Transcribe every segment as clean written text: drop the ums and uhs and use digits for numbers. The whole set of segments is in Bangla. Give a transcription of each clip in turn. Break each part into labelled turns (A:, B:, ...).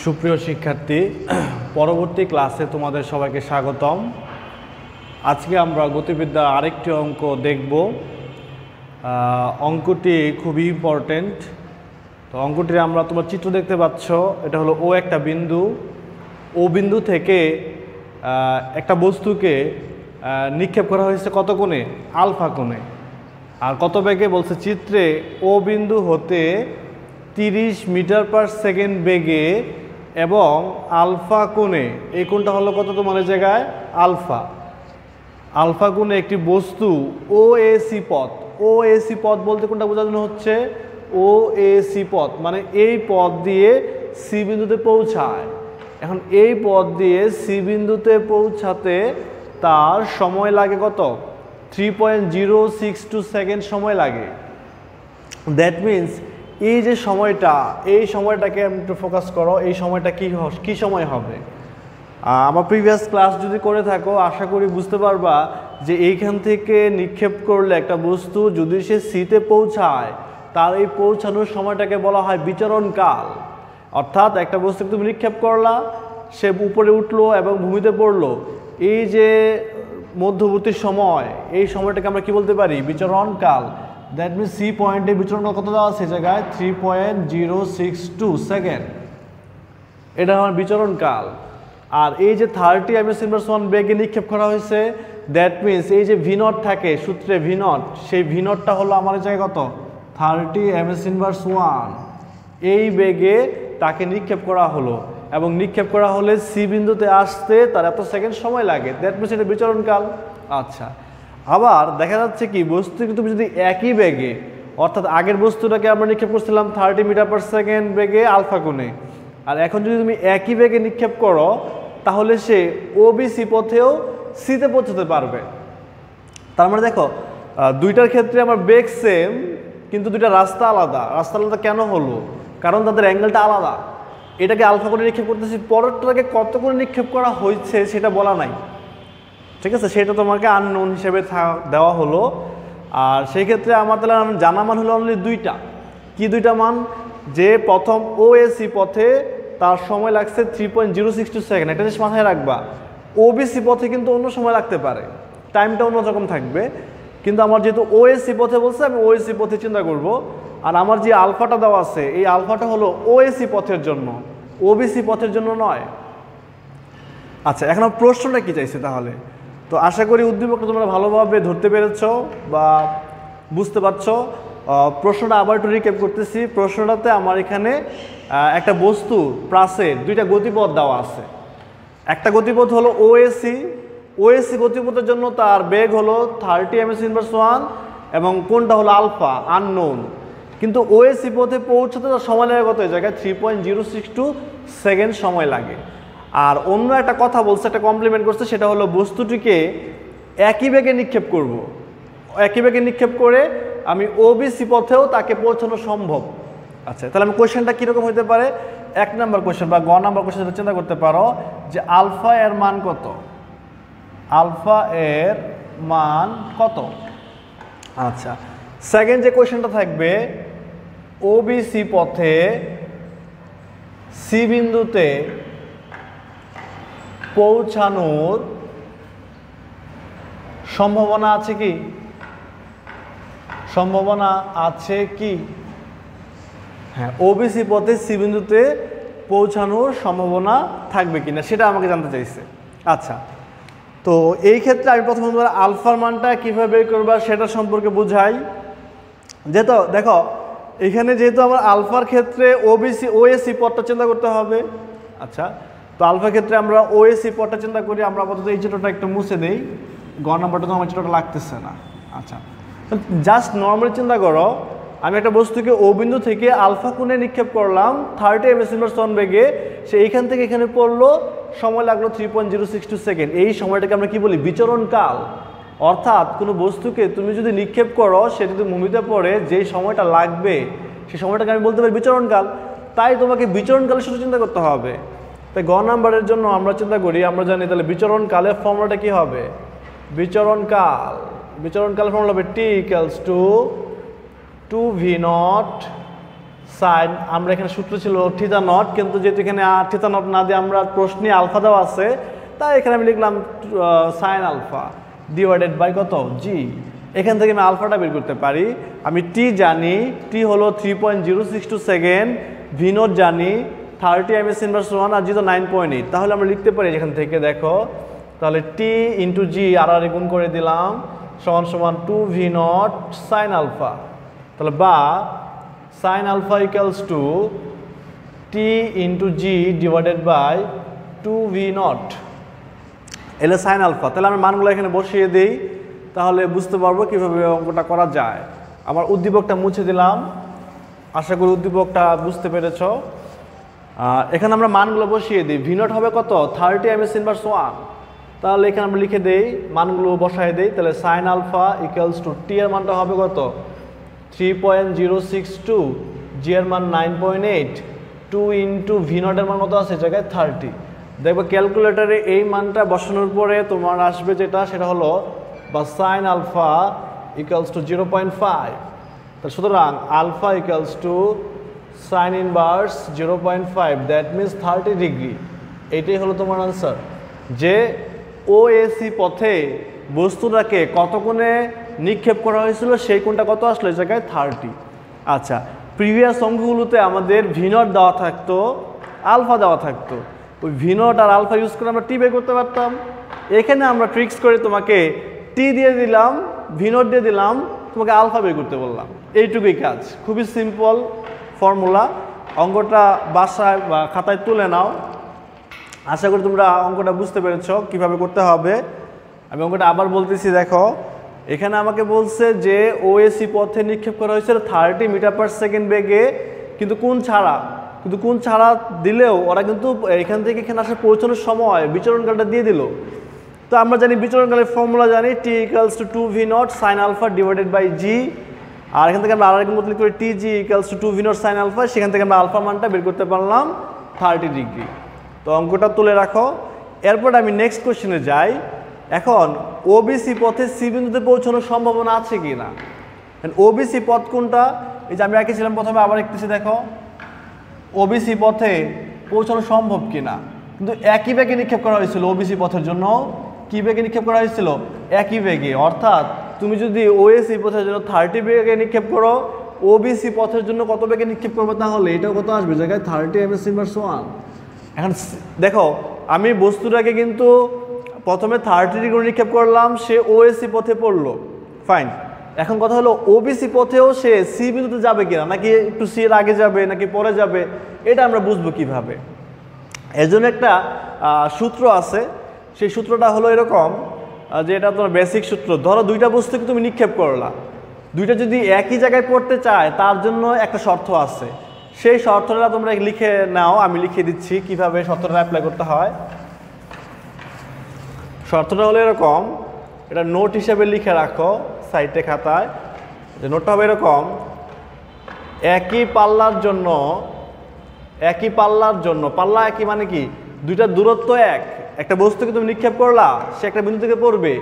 A: সুপ্রিয় শিক্ষার্থী, পরবর্তী ক্লাসে তোমাদের সবাইকে স্বাগতম। আজকে আমরা গতিবিদ্যা আরেকটি অঙ্ক দেখব। অঙ্কটি খুবই ইম্পর্টেন্ট। তো অঙ্কটি আমরা তোমার চিত্র দেখতে পাচ্ছ, এটা হলো ও একটা বিন্দু। ও বিন্দু থেকে একটা বস্তুকে নিক্ষেপ করা হয়েছে কত কোণে? আলফা কোণে। আর কত বেগে বলছে চিত্রে? ও বিন্দু হতে 30 মিটার পার সেকেন্ড বেগে এবং আলফা কোণে। এই কোণটা হলো কত তোমার জায়গায়? আলফা। আলফা কোণে একটি বস্তু ও এসি পথ। ও এসি পথ বলতে কোনটা বোঝানো হচ্ছে? ও এসি পথ মানে এই পথ দিয়ে সি বিন্দুতে পৌঁছায়। এখন এই পথ দিয়ে সি বিন্দুতে পৌঁছাতে তার সময় লাগে কত? 3.062 সেকেন্ড সময় লাগে। দ্যাট মিনস এই যে সময়টা, এই সময়টাকে একটু ফোকাস করো। এই সময়টা কি সময় হবে? আমার প্রিভিয়াস ক্লাস যদি করে থাকো আশা করি বুঝতে পারবা যে এইখান থেকে নিক্ষেপ করলে একটা বস্তু যদি সে সিতে পৌঁছায়, তার এই পৌঁছানোর সময়টাকে বলা হয় বিচরণকাল। অর্থাৎ একটা বস্তু তুমি নিক্ষেপ করলা, সে উপরে উঠলো এবং ভূমিতে পড়লো, এই যে মধ্যবর্তী সময়, এই সময়টাকে আমরা কি বলতে পারি? বিচরণকাল। দ্যাট মিনস সি পয়েন্টে বিচরণকাল কত দেওয়া আছে জায়গায়? 3.062 সেকেন্ড। এটা আমার বিচরণকাল। আর এই যে 30 m/s বেগে নিক্ষেপ করা হয়েছে, দ্যাট মিনস এই যে ভি নট থাকে সূত্রে, ভি নট, সেই ভি নটটা হলো আমার জায়গায় কত? 30 m/s। এই বেগে তাকে নিক্ষেপ করা হলো এবং নিক্ষেপ করা হলে সি বিন্দুতে আসতে তার এত সেকেন্ড সময় লাগে। দ্যাট মিনস এটা বিচরণকাল। আচ্ছা, আবার দেখা যাচ্ছে কি বস্তুকে তুমি যদি একই বেগে, অর্থাৎ আগের বস্তুটাকে আমরা নিক্ষেপ করছিলাম 30 মিটার পার সেকেন্ড বেগে আলফা কোণে, আর এখন যদি তুমি একই বেগে নিক্ষেপ করো তাহলে সে ওবিসি পথেও সিতে পৌঁছতে পারবে। তার মানে দেখো দুইটার ক্ষেত্রে আমার বেগ সেম, কিন্তু দুইটা রাস্তা আলাদা। রাস্তা আলাদা কেন হলো? কারণ তাদের অ্যাঙ্গেলটা আলাদা। এটাকে আলফা করে নিক্ষেপ করতেছি, পরেরটাকে কত করে নিক্ষেপ করা হয়েছে সেটা বলা নাই, ঠিক আছে? সেটা তোমাকে আননোন হিসেবে দেওয়া হলো। আর সেই ক্ষেত্রে আমার তাহলে জানা মান হলো অনলি দুইটা। কি দুইটা মান? যে প্রথম ওএসি পথে তার সময় লাগছে 3.062 সেকেন্ড। একটা জিনিস মাথায় রাখবা, ওবিসি পথে কিন্তু অন্য সময় লাগতে পারে, টাইমটা অন্যরকম থাকবে। কিন্তু আমার যেহেতু ওএসি পথে বলছে, আমি ওএসি পথে চিন্তা করব। আর আমার যে আলফাটা দেওয়া আছে, এই আলফাটা হলো ওএসি পথের জন্য, ওবিসি পথের জন্য নয়। আচ্ছা, এখন প্রশ্নটা কি চাইছে তাহলে? তো আশা করি উদ্দীপকটা তোমরা ভালোভাবে ধরতে পেরেছ বা বুঝতে পারছো। প্রশ্নটা আবার একটু রিক্যাপ করতেছি। প্রশ্নটাতে আমার এখানে একটা বস্তু প্রাসের দুইটা গতিপথ দেওয়া আছে। একটা গতিপথ হলো ওএসি। ওএসি গতিপথের জন্য তার বেগ হলো 30 m/s এবং কোনটা হলো আলফা, আননোন। কিন্তু ওএসি পথে পৌঁছাতে তার সময় লাগে কত? এই জায়গায় 3.062 সেকেন্ড সময় লাগে। আর অন্য একটা কথা বলছে, একটা কমপ্লিমেন্ট করছে, সেটা হলো বস্তুটিকে একই বেগে নিক্ষেপ করব। একই বেগে নিক্ষেপ করে আমি ওবিসি পথেও তাকে পৌঁছানো সম্ভব। আচ্ছা, তাহলে আমি কোয়েশ্চেনটা কীরকম হতে পারে? 1 নম্বর কোয়েশ্চেন বা গ নম্বর কোয়েশ্চেনটা চিন্তা করতে পারো যে আলফা এর মান কত? আলফা এর মান কত? আচ্ছা, সেকেন্ড যে কোয়েশ্চেনটা থাকবে, ওবিসি পথে সি বিন্দুতে পৌঁছানোর সম্ভাবনা আছে কি? সম্ভাবনা আছে কি? হ্যাঁ, ওবিসি পথে সি বিন্দুতে পৌঁছানোর সম্ভাবনা থাকবে কিনা সেটা আমাকে জানতে চাইছে। আচ্ছা, তো এই ক্ষেত্রে আমি প্রথমে আলফার মানটা কীভাবে বের করবা সেটা সম্পর্কে বুঝাই। যেহেতু দেখো এখানে যেহেতু আমার আলফার ক্ষেত্রে ওএসি পথটা চিন্তা করতে হবে। আচ্ছা, তো আলফার ক্ষেত্রে আমরা ওএসি পথটা চিন্তা করি। আমরা আপাতত এই চিত্রটা একটু মুছে দেই, গ নাম্বারটা তো আমার চিত্রটা লাগতেছে না। আচ্ছা, জাস্ট নর্মালি চিন্তা করো, আমি একটা বস্তুকে ও বিন্দু থেকে আলফা কোণে নিক্ষেপ করলাম 30 m/s বেগে, সে এইখান থেকে এখানে পড়লো, সময় লাগলো 3.062 সেকেন্ড। এই সময়টাকে আমরা কি বলি? বিচরণকাল। অর্থাৎ কোনো বস্তুকে তুমি যদি নিক্ষেপ করো, সে যদি ভূমিতে পড়ে, যেই সময়টা লাগবে সেই সময়টাকে আমি বলতে পারি বিচরণকাল। তাই তোমাকে বিচরণকালের সাথে চিন্তা করতে হবে। তাই গ নাম্বারের জন্য আমরা চিন্তা করি, আমরা জানি তাহলে বিচরণকালের ফর্মুলাটা কি হবে? বিচরণকালের ফর্মুলা হবে T = 2v0 সাইন, আমরা এখানে সূত্র ছিল থিটা নট, কিন্তু যেহেতু এখানে থিটা নট না দিয়ে আমরা প্রশ্নে আলফা দেওয়া আছে, তাই এখানে আমি লিখলাম সাইন আলফা ডিভাইডেড বাই কত জি। এখান থেকে আমি আলফাটা বের করতে পারি। আমি টি জানি, টি হলো 3.062 সেকেন্ড, ভি নট জানি 30 ms ইনভার্স 1, আর জি তো 9.8। তাহলে আমরা লিখতে পারি এখান থেকে, দেখো তাহলে টি ইন্টু জি আর গুণ করে দিলাম সমান সমান 2v নট সাইন আলফা, তাহলে বা sine alpha equals to T into G divided by 2v nought, এলে সাইন আলফা। তাহলে আমি মানগুলো এখানে বসিয়ে দিই, তাহলে বুঝতে পারবো কীভাবে অঙ্কটা করা যায়। আমার উদ্দীপকটা মুছে দিলাম, আশা করি উদ্দীপকটা বুঝতে পেরেছ। এখানে আমরা মানগুলো বসিয়ে দিই। ভি নট হবে কত 30 ms ইনভার্স 1, তাহলে এখানে আমরা লিখে দেই, মানগুলো বসাই দেই। তাহলে সাইন আলফা ইকুয়ালস টু টি এর মানটা হবে কত 3.062, জি এর মান 9.8, 2 ইন্টু ভি নটের মান কত আছে জায়গায় 30। দেখবে ক্যালকুলেটারে এই মানটা বসানোর পরে তোমার আসবে যেটা, সেটা হলো বা সাইন আলফা ইকুয়ালস টু 0.5। তাহলে সুতরাং alpha equals to sine inverse 0.5, that means 30 degree. এইটাই হলো তোমার আনসার, যে ওএসি পথে বস্তুটাকে কত কোণে নিক্ষেপ করা হয়েছিল, সেই কোণটা কত আসলো এই জায়গায় 30। আচ্ছা, প্রিভিয়াস অঙ্কগুলোতে আমাদের ভি নট দেওয়া থাকতো, আলফা দেওয়া থাকতো, ওই ভি নট আর আলফা ইউজ করে আমরা টি বের করতে পারতাম। এখানে আমরা ট্রিক্স করে তোমাকে টি দিয়ে দিলাম, ভি নট দিয়ে দিলাম, তোমাকে আলফা বের করতে বললাম। এইটুকুই কাজ, খুবই সিম্পল ফর্মুলা। অঙ্কটা বাসায় বা খাতায় তুলে নাও। আশা করি তোমরা অঙ্কটা বুঝতে পেরেছো কিভাবে করতে হবে। আমি অঙ্কটা আবার বলতেছি, দেখো এখানে আমাকে বলছে যে ওএসি পথে নিক্ষেপ করা হয়েছিল 30 মিটার পার সেকেন্ড বেগে, কিন্তু কোণ ছাড়া দিলেও ওরা কিন্তু এখান থেকে এখানে আসে পৌঁছানোর সময় বিচরণকালটা দিয়ে দিল। তো আমরা জানি বিচরণকালের ফর্মুলা জানি, t equals to 2v naught sine alpha divided by g. আর এখান থেকে আমরা আরেকটা মতলব করি t g equals to 2v naught sine alpha, সেখান থেকে আমরা আলফা মানটা বের করতে পারলাম 30 ডিগ্রি। তো অঙ্কটা তুলে রাখো। এরপর আমি নেক্সট কোশ্চেনে যাই। এখন ওবিসি পথে সি বিন্দুতে পৌঁছানোর সম্ভাবনা আছে কি না। ওবিসি পথ কোনটা, এই যে আমি এঁকেছিলাম প্রথমে, আবার একটু দেখো ওবিসি পথে পৌঁছানো সম্ভব কিনা। কিন্তু একই বেগে নিক্ষেপ করা হয়েছিল ওবিসি পথের জন্য, কি বেগে নিক্ষেপ করা হয়েছিল একই বেগে। অর্থাৎ তুমি যদি ওএসি পথের জন্য 30 বেগে নিক্ষেপ করো, ওবিসি পথের জন্য কত বেগে নিক্ষেপ করবো, তাহলে এটাও কত আসবে জায়গায় 30 ms ইনভার্স 1। এখন দেখো আমি বস্তুটাকে কিন্তু প্রথমে 30 ডিগ্রি নিক্ষেপ করলাম, সে ওএসি পথে পড়লো, ফাইন। এখন কথা হলো ওবিসি পথেও সে সি বিন্দুতে যাবে কিনা, নাকি একটু সি এর আগে যাবে নাকি পরে যাবে, এটা আমরা বুঝবো কিভাবে। এর জন্য একটা সূত্র আছে, সেই সূত্রটা হলো এরকম, যে এটা তোমার বেসিক সূত্র। ধরো দুইটা বস্তুকে তুমি নিক্ষেপ করলা, দুইটা যদি একই জায়গায় পড়তে চায় তার জন্য একটা শর্ত আছে। সেই শর্তটা তোমরা লিখে নাও, আমি লিখে দিচ্ছি কিভাবে শর্তটা অ্যাপ্লাই করতে হয়। শর্তটা হলো এরকম, এটা নোট হিসেবে লিখে রাখো সাইডে খাতায়। যে নোটটা হবে এরকম, একই পাল্লার জন্য পাল্লা একই মানে কি, দুইটা দূরত্ব একটা বস্তুকে তুমি নিক্ষেপ করলা, সে একটা বিন্দু থেকে পড়বে,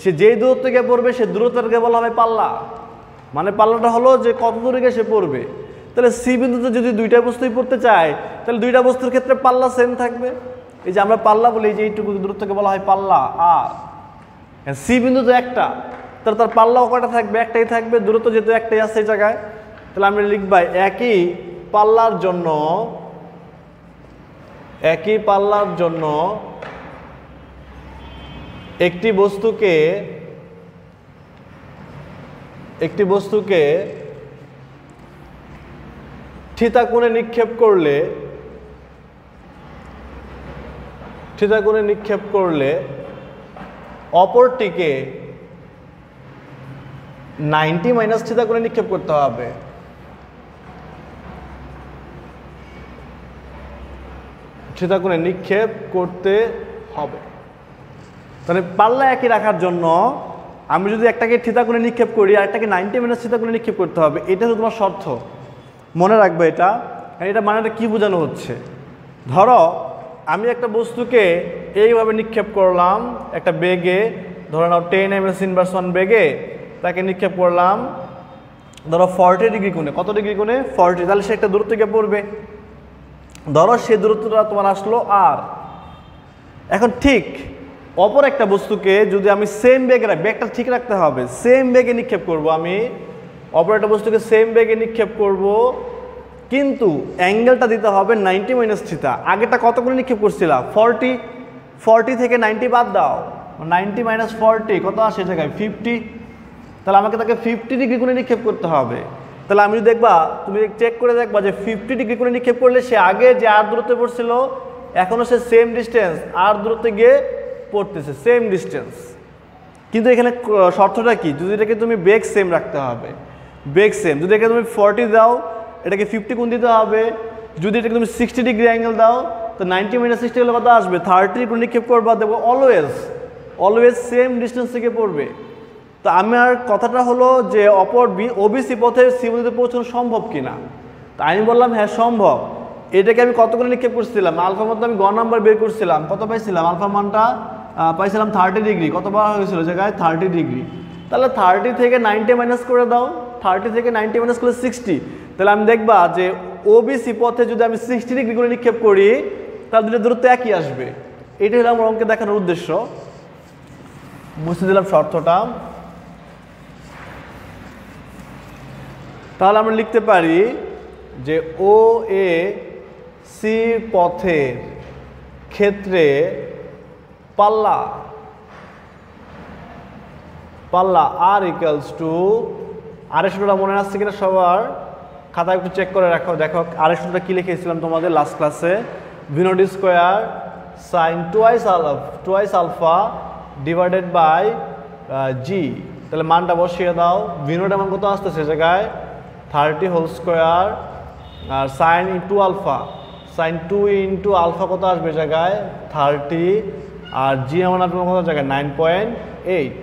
A: সে যেই দূরত্ব থেকে পড়বে সে দূরত্বটাকে বলা হবে পাল্লা। মানে পাল্লাটা হলো যে কত দূরে গিয়ে সে পড়বে। তাহলে সি বিন্দুতে যদি দুইটা বস্তুই পড়তে চায়, তাহলে দুইটা বস্তুর ক্ষেত্রে পাল্লা সেম থাকবে। এই যে আমরা পাল্লা বলি, যে এইটুকু দূরত্বকে বলা হয় পাল্লা। আর সি বিন্দু তো একটা, তাহলে তার পাল্লাও কয়টা থাকবে, একটাই থাকবে, দূরত্ব যেহেতু একটাই আছে এই জায়গায়। তাহলে আমরা লিখবা একই পাল্লার জন্য একটি বস্তুকে থিতা কোণে নিক্ষেপ করলে অপরটিকে 90 মাইনাস থিতা কোণে নিক্ষেপ করতে হবে। থিতা কোণে নিক্ষেপ করতে হবে। তাহলে পাল্লা একই রাখার জন্য আমি যদি একটাকে থিতা কোণে নিক্ষেপ করি আর একটাকে 90 মাইনাস থিতা কোণে নিক্ষেপ করতে হবে, এটা হলো তোমার শর্ত। মনে রাখবে এটা মানেটা কি বোঝানো হচ্ছে। ধরো আমি একটা বস্তুকে এইভাবে নিক্ষেপ করলাম একটা বেগে, ধরে নাও 10 ms ইনভার্স 1 বেগে তাকে নিক্ষেপ করলাম। ধরো 40 ডিগ্রি কোণে, কত ডিগ্রি কোণে 40, তাহলে সে একটা দূরত্ব গিয়ে পড়বে। ধরো সে দূরত্বটা তোমার আসলো আর। এখন ঠিক অপর একটা বস্তুকে যদি আমি সেম বেগে রাখি, বেগটা ঠিক রাখতে হবে, সেম বেগে নিক্ষেপ করব, আমি অপর একটা বস্তুকে সেম বেগে নিক্ষেপ করব, কিন্তু অ্যাঙ্গেলটা দিতে হবে 90 মাইনাস থিটা। আগেরটা কত করে নিক্ষেপ করছিলাম 40, 40 থেকে 90 বাদ দাও, 90 মাইনাস 40 কত আসে জায়গায় 50, তাহলে আমাকে তাকে 50 ডিগ্রি কোণে নিক্ষেপ করতে হবে। তাহলে আমি দেখবা, তুমি চেক করে দেখবা যে 50 ডিগ্রি কোণে নিক্ষেপ করলে সে আগে যে আর দূরত্বে পড়ছিল এখনও সে সেম ডিস্টেন্স আর দূরত্বে গিয়ে পড়তেছে, সেম ডিস্টেন্স। কিন্তু এখানে শর্তটা কি, যদি এটাকে তুমি বেগ সেম রাখতে হবে, বেগ সেম, যদি এটাকে তুমি 40 দাও এটাকে 50 কোণ দিতে হবে, যদি এটাকে তুমি 60 ডিগ্রি অ্যাঙ্গেল দাও তো 90 মাইনাস 60 হলে কত আসবে 30 কোণ নিক্ষেপ করবা, দেখবো অলওয়েজ সেম ডিস্টেন্স থেকে পড়বে। তো আমার কথাটা হলো যে অপর ওবিসি পথে সি বিন্দুতে পৌঁছানো সম্ভব কিনা। তো আমি বললাম হ্যাঁ সম্ভব। এটাকে আমি কত করে নিক্ষেপ করছিলাম, আলফা মধ্যে আমি গ নাম্বার বের করছিলাম, কত পাইছিলাম আলফা মানটা পাইছিলাম 30 ডিগ্রি, কত পাওয়া হয়েছিল জায়গায় 30 ডিগ্রি। তাহলে 30 থেকে 90 মাইনাস করে দাও, 30 থেকে 90 মাইনাস করলে 60, তাহলে আমি দেখবা যে ওবিসি পথে যদি আমি 60 ডিগ্রি করে নিক্ষেপ করি তাহলে দুটো দূরত্ব একই আসবে। এটাই হলো আমার অঙ্কে দেখানোর উদ্দেশ্য। বুঝতে দিলাম শর্তটা। তাহলে আমরা লিখতে পারি যে ও এ সি পথের ক্ষেত্রে পাল্লা আর ইকুয়ালস টু, আরের সূত্রটা মনে আসছে কিনা সবার, খাতা একটু চেক করে রাখো, দেখো আরের সূত্রটা কি লিখেছিলাম তোমাদের লাস্ট ক্লাসে, v not square sine twice alpha divided by g. তাহলে মানটা বসিয়ে দাও, ভি নটের মান কত আসতেছে জায়গায় 30 হোল স্কোয়ার, আর sine into alpha, sine 2 into alpha কত আসবে জায়গায় 30, আর জি আমার আপনার কত জায়গায় 9.8।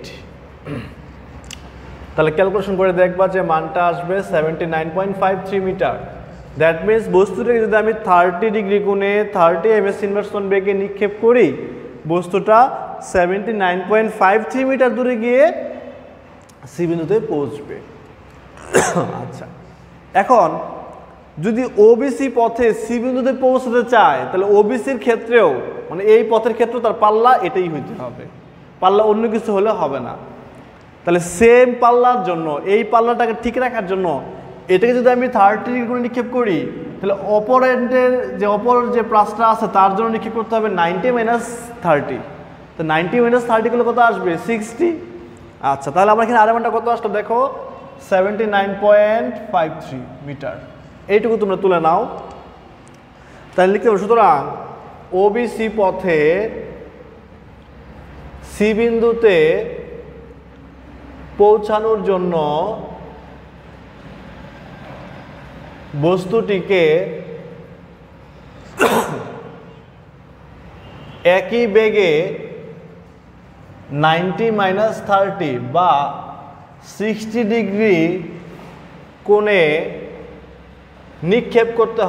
A: তাহলে ক্যালকুলেশন করে দেখবা যে মানটা আসবে 79.53 মিটার। দ্যাট মিনস বস্তুটাকে যদি আমি 30 ডিগ্রি কোণে 30 ms ইনভার্সন বেগে নিক্ষেপ করি বস্তুটা 79.53 মিটার দূরে গিয়ে সি বিন্দুতে পৌঁছবে। আচ্ছা, এখন যদি ওবিসি পথে সি বিন্দুতে পৌঁছতে চায় তাহলে ওবিসির ক্ষেত্রেও মানে এই পথের ক্ষেত্রেও তার পাল্লা এটাই হইতে হবে, পাল্লা অন্য কিছু হলে হবে না। তাহলে সেম পাল্লার জন্য এই পাল্লাটাকে ঠিক রাখার জন্য এটাকে যদি আমি 30 ডিগ্রি করে নিক্ষেপ করি তাহলে অপর যে প্রাসটা আছে তার জন্য নিক্ষেপ করতে হবে 90 মাইনাস 30, তো 90 মাইনাস 30 করলে কত আসবে 60। আচ্ছা, তাহলে আমার এখানে আর মানটা কত আসলো দেখো 79.53 মিটার, এইটুকু তোমরা তুলে নাও। তাহলে লিখতে হবে সুতরাং ওবিসি পথে সি বিন্দুতে পৌঁছানোর জন্য বস্তুটিকে একই বেগে 90 মাইনাস 30 বা 60 ডিগ্রি কোণে নিক্ষেপ করতে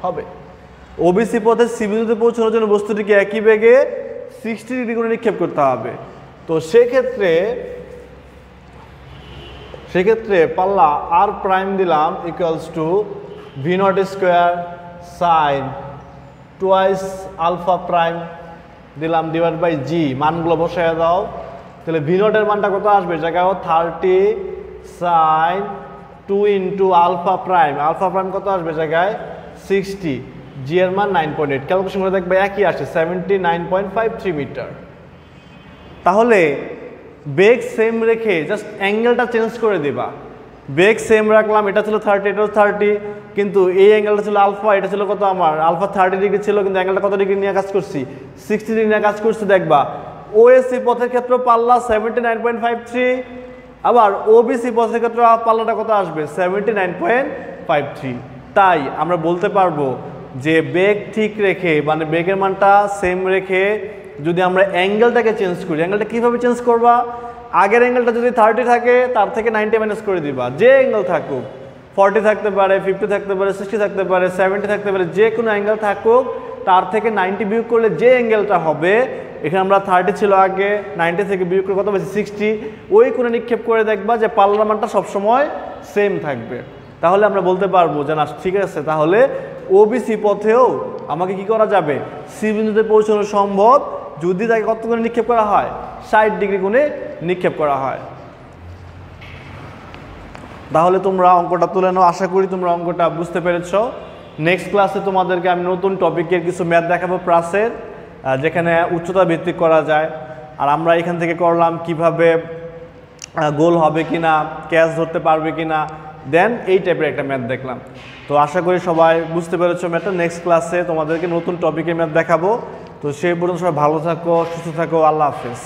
A: হবে, ওবিসি পথে সি বিন্দুতে পৌঁছানোর জন্য বস্তুটিকে একই বেগে 60 ডিগ্রি কোণে নিক্ষেপ করতে হবে। তো সেক্ষেত্রে পাল্লা আর প্রাইম দিলাম equals to v not square sine twice alpha prime দিলাম ডিভাইড বাই জি, মানগুলো বসায় দাও। তাহলে ভি নটের মানটা কত আসবে জায়গায় 30 সাইন 2 ইন্টু আলফা প্রাইম কত আসবে জায়গায় 60, জি এর মান 9.8, ক্যালকুলেশন করে দেখবে একই আসে 79.53 মিটার। তাহলে বেগ সেম রেখে জাস্ট অ্যাঙ্গেলটা চেঞ্জ করে দিবা, বেগ সেম রাখলাম, এটা ছিল 30 এটাও 30, কিন্তু এই অ্যাঙ্গেলটা ছিল আলফা, এটা ছিল কত আমার আলফা 30 ডিগ্রি ছিল, কিন্তু অ্যাঙ্গেলটা কত ডিগ্রি নিয়ে কাজ করছি 60 ডিগ্রি নিয়ে কাজ করছি। দেখবা ওএসসি পথের ক্ষেত্রে পাল্লা 79.53, আবার ওবিসি পথের ক্ষেত্রে পাল্লাটা কত আসবে 79.53। তাই আমরা বলতে পারবো যে বেগ ঠিক রেখে মানে বেগের মানটা সেম রেখে যদি আমরা অ্যাঙ্গেলটাকে চেঞ্জ করি, অ্যাঙ্গেলটা কীভাবে চেঞ্জ করবা, আগের অ্যাঙ্গেলটা যদি 30 থাকে তার থেকে 90 মাইনাস করে দিবা, যে অ্যাঙ্গেল থাকুক 40 থাকতে পারে, 50 থাকতে পারে, 60 থাকতে পারে, 70 থাকতে পারে, যে কোনো অ্যাঙ্গেল থাকুক তার থেকে 90 বিয়োগ করলে যে অ্যাঙ্গেলটা হবে এখানে আমরা 30 ছিল আগে, 90 থেকে বিয়োগ করে কত পেয়েছি 60, ওই কোণে নিক্ষেপ করে দেখবা যে পাল্লার মানটা সবসময় সেম থাকবে। তাহলে আমরা বলতে পারবো যে না ঠিক আছে, তাহলে ওবিসি পথেও আমাকে কি করা যাবে, সি বিন্দুতে পৌঁছানো সম্ভব যদি তাকে কত কোণে নিক্ষেপ করা হয়, 60 ডিগ্রি কোণে নিক্ষেপ করা হয়। তাহলে তোমরা অঙ্কটা তুলে নাও, আশা করি তোমরা অঙ্কটা বুঝতে পেরেছো। নেক্সট ক্লাসে তোমাদেরকে আমি নতুন টপিকের কিছু ম্যাথ দেখাবো প্লাসের, যেখানে উচ্চতা ভিত্তিক করা যায়। আর আমরা এখান থেকে করলাম কিভাবে গোল হবে কিনা, ক্যাচ ধরতে পারবে কিনা, দেন এই টাইপের একটা ম্যাথ দেখলাম। তো আশা করি সবাই বুঝতে পেরেছো ম্যাথটা। নেক্সট ক্লাসে তোমাদেরকে নতুন টপিকের ম্যাথ দেখাবো। তো সেই পর্যন্ত সবাই ভালো থাকো, সুস্থ থাকো, আল্লাহ হাফেজ।